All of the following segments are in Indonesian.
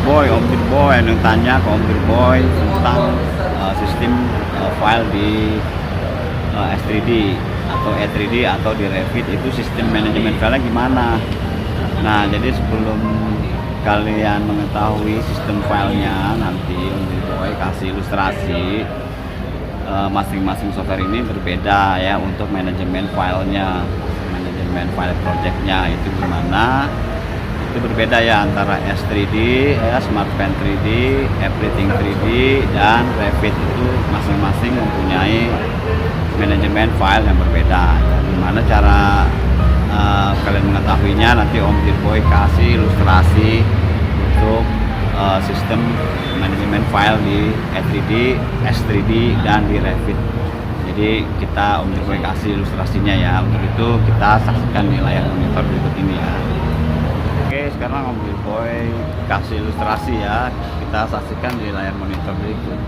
Om Dirboy yang tanya ke Om Dirboy tentang sistem file di S3D atau E3D atau di Revit itu sistem manajemen filenya gimana. Nah, jadi sebelum kalian mengetahui sistem filenya, nanti Om Dirboy kasih ilustrasi masing-masing software ini berbeda ya untuk manajemen filenya, manajemen file projectnya itu gimana. Itu berbeda ya antara S3D ya, SmartPen 3D, Everything 3D, dan Revit. Itu masing-masing mempunyai manajemen file yang berbeda. Gimana cara kalian mengetahuinya, nanti Om Dirboy kasih ilustrasi untuk sistem manajemen file di E3D, S3D, dan di Revit. Jadi kita Om Dirboy kasih ilustrasinya ya. Untuk itu kita saksikan di layar monitor berikut ini ya. Oke, sekarang Om Dirboy kasih ilustrasi ya. Kita saksikan di layar monitor berikut.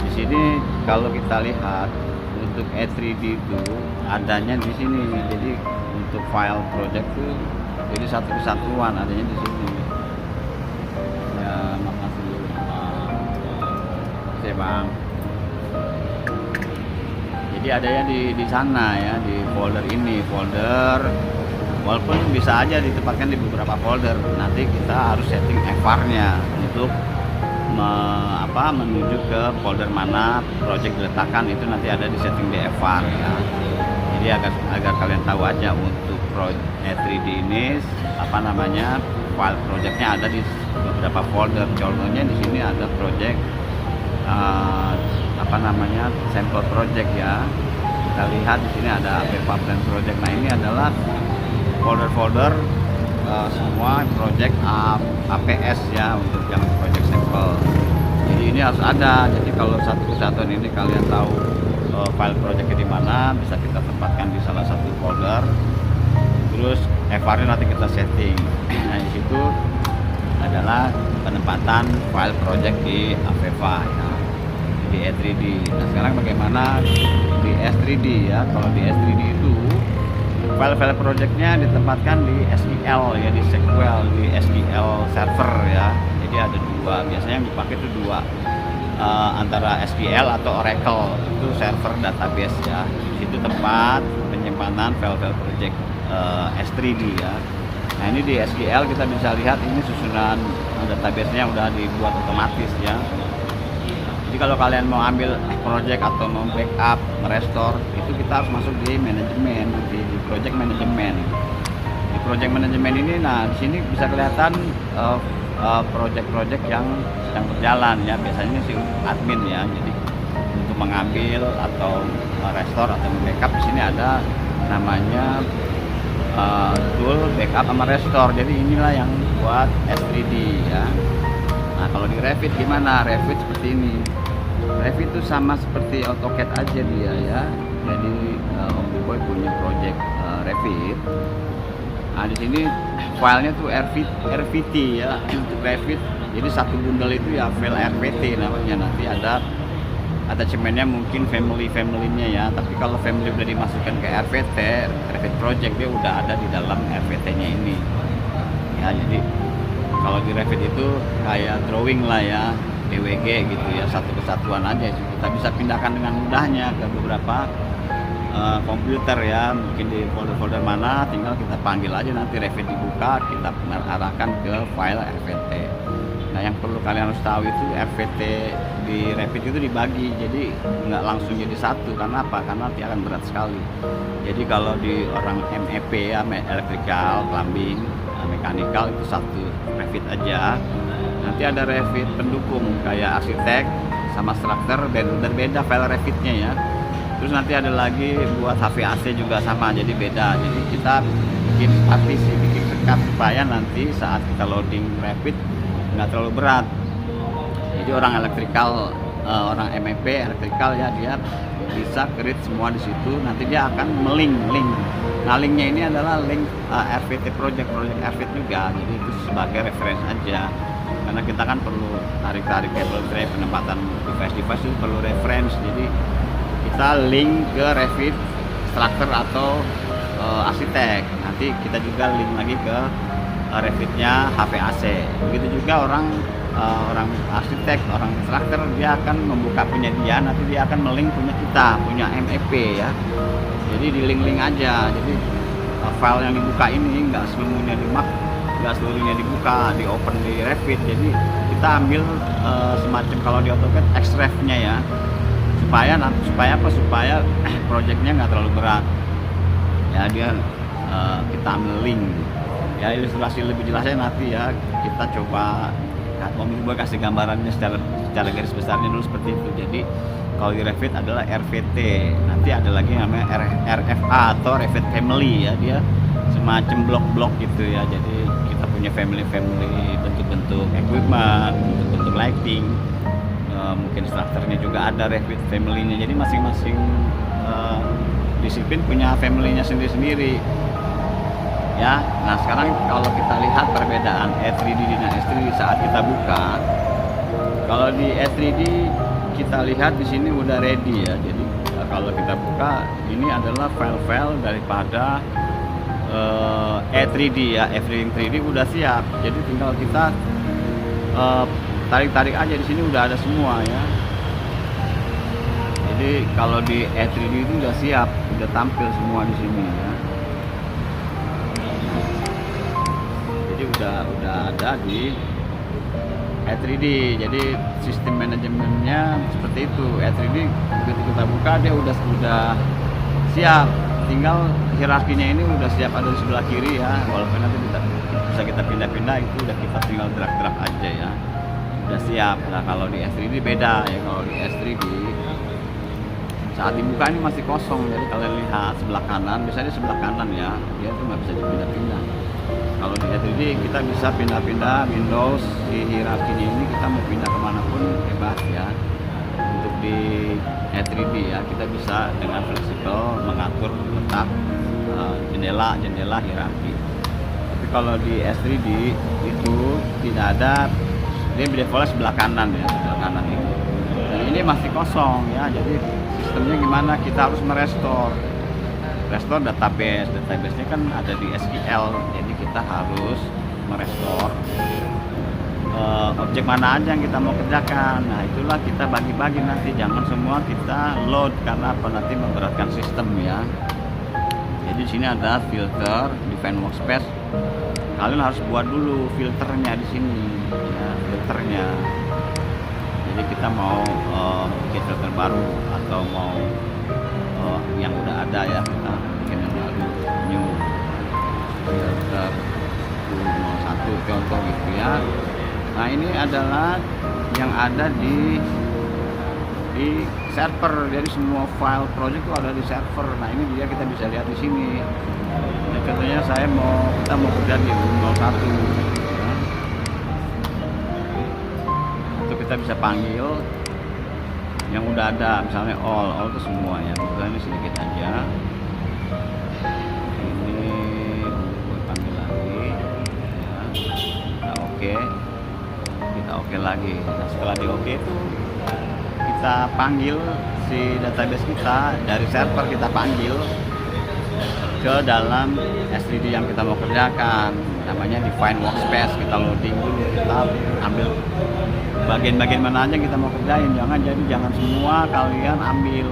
Di sini kalau kita lihat untuk E3D itu adanya di sini. Jadi untuk file project itu jadi satu kesatuan adanya di sini. Ya, makasih. Oke, Bang. Jadi adanya di sana ya, di folder ini, folder. Walaupun bisa aja ditempatkan di beberapa folder, nanti kita harus setting FR-nya untuk menuju ke folder mana project diletakkan, itu nanti ada di setting di FR ya. Jadi agar kalian tahu aja untuk E3D ini file projectnya ada di beberapa folder. Contohnya di sini ada project sampel project ya. Kita lihat di sini ada APEVA Plan Project. Nah, ini adalah folder-folder semua project APS ya, untuk yang project sampel. Jadi ini harus ada. Jadi kalau satu kesatuan ini kalian tahu file projectnya di mana, bisa kita tempatkan di salah satu folder. Terus FR-nya nanti kita setting. Nah, di situ adalah penempatan file project di APEVA ya, di E3D. Nah, sekarang bagaimana di S3D ya? Kalau di S3D itu file-file projectnya ditempatkan di SQL ya, di SQL, di SQL server ya. Jadi ada dua, biasanya yang dipakai itu dua, antara SQL atau Oracle, itu server database ya. Di situ tempat penyimpanan file-file project S3D ya. Nah, ini di SQL kita bisa lihat ini susunan database-nya udah dibuat otomatis ya. Jadi kalau kalian mau ambil project atau mau backup, merestore, itu kita harus masuk di manajemen, di project manajemen. Di project manajemen ini, nah di sini bisa kelihatan project-project yang sedang berjalan ya. Biasanya sih admin ya. Jadi untuk mengambil atau restore atau backup, di sini ada namanya tool backup sama restore. Jadi inilah yang buat S3D ya. Nah, kalau di Revit gimana? Revit seperti ini. Revit itu sama seperti AutoCAD aja dia ya. Jadi Om Dirboy punya project Revit. Nah, di sini filenya tuh RVT ya, untuk Revit. Jadi satu bundle itu ya file RVT namanya. Nanti ada attachmentnya mungkin family-nya ya. Tapi kalau family udah dimasukkan ke RVT, Revit project, dia udah ada di dalam RVT-nya ini. Ya, jadi kalau di Revit itu kayak drawing lah ya, DWG gitu ya, satu kesatuan aja. Kita bisa pindahkan dengan mudahnya ke beberapa komputer ya, mungkin di folder-folder mana, tinggal kita panggil aja, nanti Revit dibuka, kita arahkan ke file RVT. Nah, yang perlu kalian harus tahu itu RVT di Revit itu dibagi, jadi nggak langsung jadi satu. Karena apa? Karena nanti akan berat sekali. Jadi kalau di orang MEP ya, electrical, plumbing, mechanical, itu satu Revit aja. Nanti ada Revit pendukung kayak arsitek sama struktur, berbeda file Revitnya ya. Terus nanti ada lagi buat HVAC juga sama, jadi beda. Jadi kita bikin partisi, bikin sekat supaya nanti saat kita loading Revit nggak terlalu berat. Jadi orang electrical, orang MEP electrical ya, dia bisa create semua di situ. Nanti dia akan link. Nah, linknya ini adalah link RVT project Revit juga. Jadi itu sebagai reference aja. Karena kita kan perlu tarik kabel tray, penempatan device itu perlu reference. Jadi kita link ke Revit struktur atau arsitek. Nanti kita juga link lagi ke Revitnya HVAC. Begitu juga orang orang arsitek, orang instruktur, dia akan membuka punya dia, nanti dia akan melink punya kita, punya MEP ya. Jadi di link-link aja. Jadi file yang dibuka ini nggak seluruhnya di Mac, nggak seluruhnya dibuka, di open di Revit. Jadi kita ambil semacam kalau di AutoCAD XREF-nya ya, supaya apa? Supaya projectnya nggak terlalu berat. Ya dia kita ambil link. Ya ilustrasi lebih jelasnya nanti ya kita coba. Mungkin gue kasih gambarannya secara garis besarnya dulu seperti itu. Jadi kalau di Revit adalah RVT, nanti ada lagi namanya RFA atau Revit Family ya, dia semacam blok-blok gitu ya. Jadi kita punya family bentuk-bentuk equipment, bentuk-bentuk lighting, mungkin strukturnya juga ada Revit Family-nya. Jadi masing-masing disiplin punya family-nya sendiri-sendiri. Ya, nah sekarang kalau kita lihat perbedaan E3D dan S3D saat kita buka. Kalau di E3D kita lihat di sini udah ready ya. Jadi kalau kita buka ini adalah file-file daripada E3D ya, Everything 3D udah siap. Jadi tinggal kita tarik-tarik aja, di sini udah ada semua ya. Jadi kalau di E3D itu udah siap, udah tampil semua di sini ya. Udah ada di E3D. Jadi sistem manajemennya seperti itu. E3D begitu kita buka dia udah siap, tinggal hierarkinya ini udah siap ada di sebelah kiri ya, walaupun nanti bisa kita pindah-pindah, itu udah kita tinggal drag aja ya, udah siap. Nah kalau di S3D beda ya. Kalau di S3D saat dibuka ini masih kosong, jadi kalian lihat sebelah kanan, biasanya sebelah kanan ya, dia tuh nggak bisa dipindah-pindah. Kalau di E3D kita bisa pindah-pindah Windows, di hierarkinya ini kita mau pindah kemanapun bebas ya. Untuk di E3D ya kita bisa dengan fleksibel mengatur letak jendela hierarki. Tapi kalau di S3D itu tidak ada, dia defaultnya sebelah kanan ya, sebelah kanan ini. Dan ini masih kosong ya, jadi sistemnya gimana? Kita harus merestore database-nya kan ada di SQL, jadi kita harus merestore objek mana aja yang kita mau kerjakan. Nah itulah kita bagi-bagi nanti, jangan semua kita load karena apa, nanti memberatkan sistem ya. Jadi di sini ada filter, define workspace. Kalian harus buat dulu filternya di sini ya, filternya. Jadi kita mau bikin filter baru atau mau yang udah ada ya, kita bikin yang baru, new filter 1 contoh gitu ya. Nah ini adalah yang ada di server, jadi semua file project itu ada di server. Nah ini dia kita bisa lihat di sini. Nah, contohnya kita mau kerja di 01 ya. Atau kita bisa panggil yang udah ada, misalnya all itu semua ya. Misalnya sedikit aja. Ini gue panggil lagi ya. Kita oke lagi. Nah setelah di oke itu kita panggil si database kita dari server, kita panggil ke dalam S3D yang kita mau kerjakan, namanya define workspace. Kita loading dulu, kita ambil bagian-bagian mana aja yang kita mau kerjain. Jangan semua kalian ambil,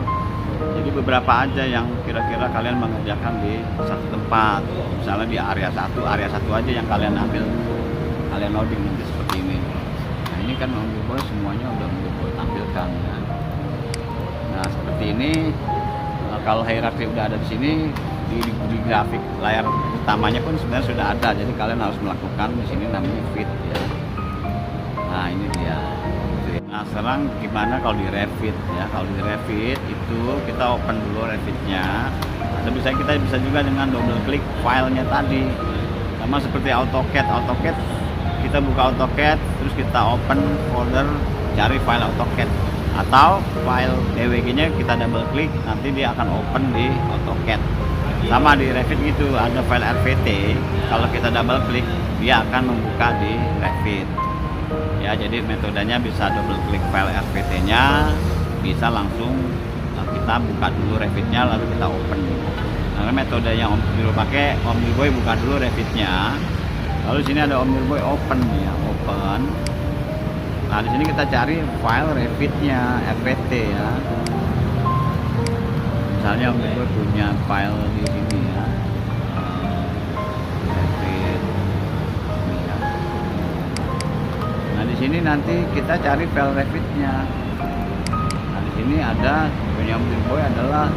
jadi beberapa aja yang kira-kira kalian mengerjakan di satu tempat. Misalnya di area satu aja yang kalian ambil, kalian loading nanti seperti ini. Nah ini kan Omniboy semuanya udah gue tampilkan ya. Nah seperti ini. Kalau hierarki udah ada di sini, di grafik layar utamanya pun sebenarnya sudah ada. Jadi kalian harus melakukan di sini namanya fit ya. Nah ini dia. Nah sekarang gimana kalau di Revit ya? Kalau di Revit itu kita open dulu Revitnya. Atau kita bisa juga dengan double klik filenya tadi. Sama seperti AutoCAD. Kita buka AutoCAD, terus kita open folder, cari file AutoCAD. Atau file DWG-nya kita double klik, nanti dia akan open di AutoCAD. Sama di Revit gitu, ada file RVT. Kalau kita double klik, dia akan membuka di Revit. Ya, jadi metodenya bisa double klik file RVT-nya, bisa langsung kita buka dulu Revit-nya, lalu kita open. Nah, metode yang Om Nirboy pakai, Om Nirboy buka dulu Revit-nya. Lalu sini ada Om Nirboy open ya, open. Nah, di sini kita cari file Revit-nya, FPT ya. Misalnya gue punya file di sini ya, Revit. Ini ya. Nah, di sini nanti kita cari file Revit-nya. Nah, di sini ada punya Om Boy adalah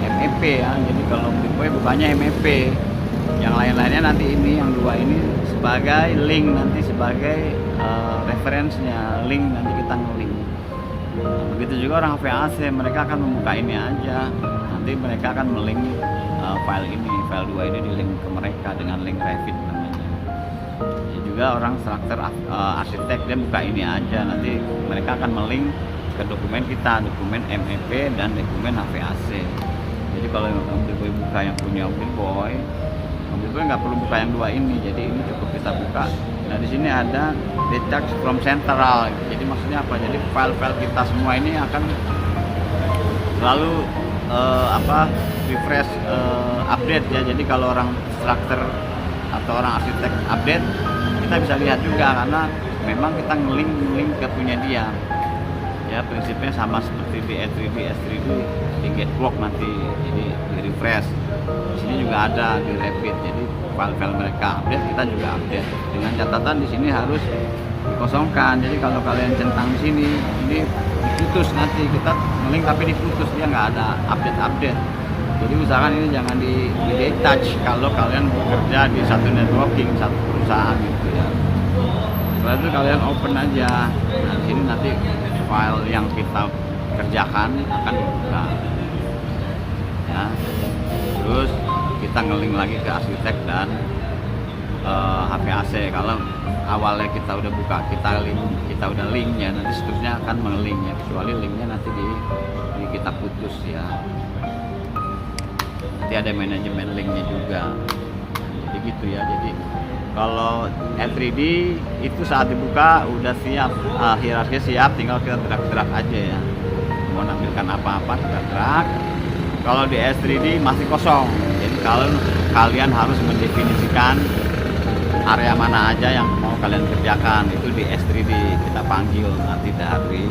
MEP ya. Jadi kalau Om Boy bukannya MEP. Yang lain-lainnya nanti ini, yang dua ini sebagai link, nanti sebagai referensinya, link nanti kita nge-link. Begitu juga orang HVAC, mereka akan membuka ini aja, nanti mereka akan melink file ini, file 2 ini di link ke mereka dengan link Revit namanya. Ya juga orang struktur arsitek, dia buka ini aja, nanti mereka akan melink ke dokumen kita, dokumen MEP dan dokumen HVAC. Jadi kalau Om Boy buka yang punya Om Boy nggak perlu buka yang dua ini, jadi ini cukup kita buka. Nah, di sini ada detach from central. Jadi maksudnya apa? Jadi file-file kita semua ini akan selalu refresh, update ya. Jadi kalau orang struktur atau orang arsitek update, kita bisa lihat juga karena memang kita nge-link ke punya dia. Ya, prinsipnya sama seperti di S3D di Gatewalk nanti ini di refresh. Di sini juga ada di Revit, jadi file-file mereka update, kita juga update. Dengan catatan di sini harus dikosongkan. Jadi kalau kalian centang di sini, ini diputus, nanti kita nge-link tapi diputus, dia nggak ada update. Jadi usahakan ini jangan di detach kalau kalian bekerja di satu networking, satu perusahaan gitu ya. Setelah itu kalian open aja. Nah, di sini nanti file yang kita kerjakan akan dibuka ya. Terus kita nge-link lagi ke arsitek dan HVAC. Kalau awalnya kita udah buka, kita udah linknya, nanti seterusnya akan nge-link ya, kecuali linknya nanti di kita putus ya. Nanti ada manajemen linknya juga. Jadi gitu ya. Jadi kalau N3D itu saat dibuka udah siap, hierarki siap, tinggal kita drag aja ya. Mau nampilkan apa-apa kita drag. Kalau di S3D masih kosong, jadi kalau kalian harus mendefinisikan area mana aja yang mau kalian kerjakan, itu di S3D kita panggil nanti dari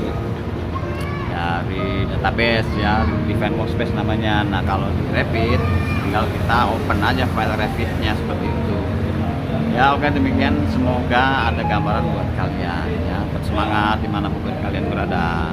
database ya, define workspace namanya. Nah, kalau di Revit tinggal kita open aja file Revitnya seperti itu ya. Oke, demikian, semoga ada gambaran buat kalian ya. Bersemangat dimanapun kalian berada.